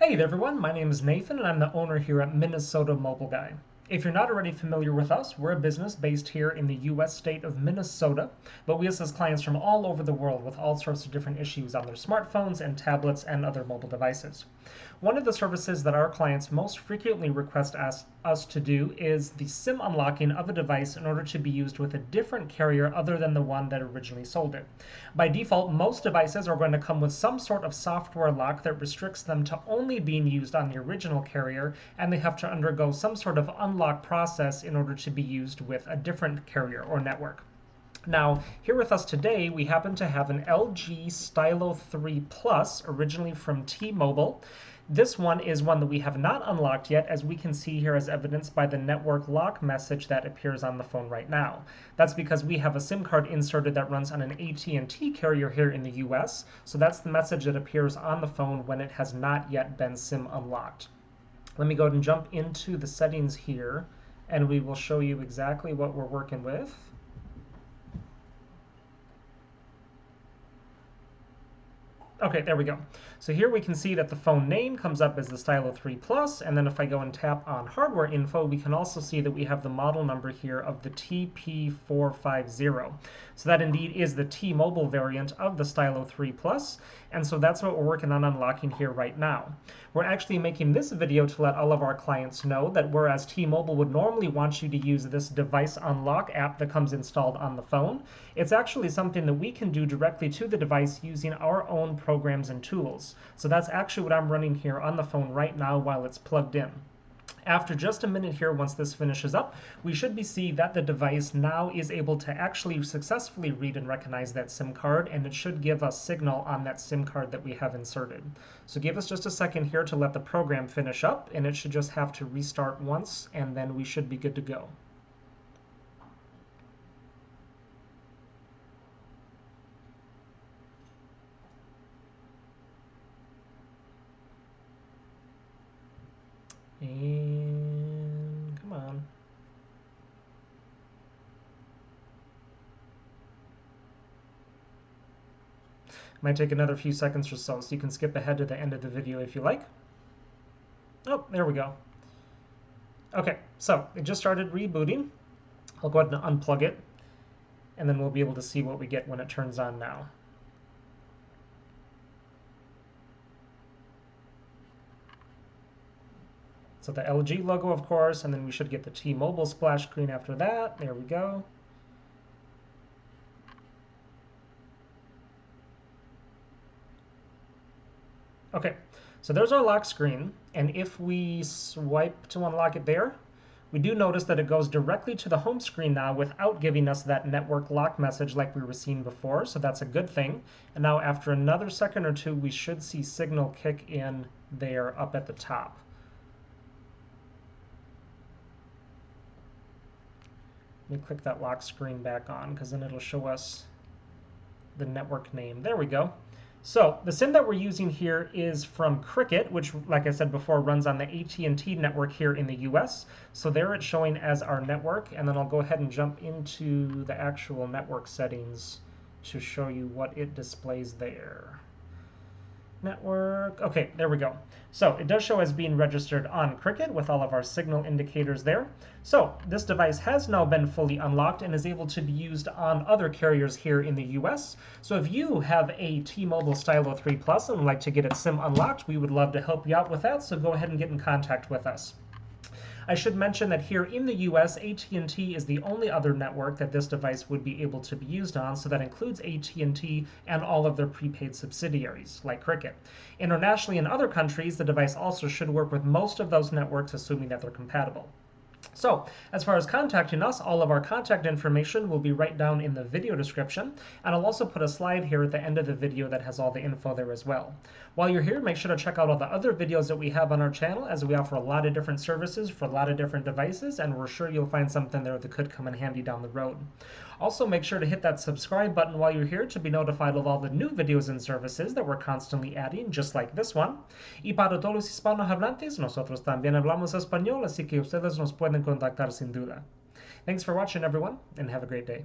Hey there everyone, my name is Nathan and I'm the owner here at Minnesota Mobile Guy. If you're not already familiar with us, we're a business based here in the US state of Minnesota, but we assist clients from all over the world with all sorts of different issues on their smartphones and tablets and other mobile devices. One of the services that our clients most frequently request us to do is the SIM unlocking of a device in order to be used with a different carrier other than the one that originally sold it. By default, most devices are going to come with some sort of software lock that restricts them to only being used on the original carrier, and they have to undergo some sort of unlock process in order to be used with a different carrier or network. Now, here with us today, we happen to have an LG Stylo 3 Plus, originally from T-Mobile. This one is one that we have not unlocked yet, as we can see here as evidenced by the network lock message that appears on the phone right now. That's because we have a SIM card inserted that runs on an AT&T carrier here in the US, so that's the message that appears on the phone when it has not yet been SIM unlocked. Let me go ahead and jump into the settings here, and we will show you exactly what we're working with. Okay, there we go. So here we can see that the phone name comes up as the Stylo 3 Plus, and then if I go and tap on hardware info, we can also see that we have the model number here of the TP450. So that indeed is the T-Mobile variant of the Stylo 3 Plus, and so that's what we're working on unlocking here right now. We're actually making this video to let all of our clients know that whereas T-Mobile would normally want you to use this device unlock app that comes installed on the phone, it's actually something that we can do directly to the device using our own programs and tools. So that's actually what I'm running here on the phone right now while it's plugged in. After just a minute here, once this finishes up, we should be seeing that the device now is able to actually successfully read and recognize that SIM card, and it should give us signal on that SIM card that we have inserted. So give us just a second here to let the program finish up, and it should just have to restart once, and then we should be good to go. And come on. Might take another few seconds or so you can skip ahead to the end of the video if you like. Oh, there we go. Okay, so it just started rebooting. I'll go ahead and unplug it, and then we'll be able to see what we get when it turns on now. So the LG logo, of course, and then we should get the T-Mobile splash screen after that. There we go. Okay, so there's our lock screen, and if we swipe to unlock it there, we do notice that it goes directly to the home screen now without giving us that network lock message like we were seeing before, so that's a good thing. And now after another second or two, we should see signal kick in there up at the top. Let me click that lock screen back on, because then it'll show us the network name. There we go. So the SIM that we're using here is from Cricket, which, like I said before, runs on the AT&T network here in the US. So there it's showing as our network, and then I'll go ahead and jump into the actual network settings to show you what it displays there. Network. Okay, there we go. So it does show as being registered on Cricket with all of our signal indicators there. So this device has now been fully unlocked and is able to be used on other carriers here in the US. So if you have a T-Mobile Stylo 3 Plus and would like to get its SIM unlocked, we would love to help you out with that, so go ahead and get in contact with us. I should mention that here in the US, AT&T is the only other network that this device would be able to be used on, so that includes AT&T and all of their prepaid subsidiaries, like Cricket. Internationally, in other countries, the device also should work with most of those networks, assuming that they're compatible. So, as far as contacting us, all of our contact information will be right down in the video description, and I'll also put a slide here at the end of the video that has all the info there as well. While you're here, make sure to check out all the other videos that we have on our channel, as we offer a lot of different services for a lot of different devices, and we're sure you'll find something there that could come in handy down the road. Also, make sure to hit that subscribe button while you're here to be notified of all the new videos and services that we're constantly adding, just like this one. Y para todos los hispanohablantes, nosotros también hablamos español, así que ustedes nos pueden contactar sin duda. Thanks for watching, everyone, and have a great day.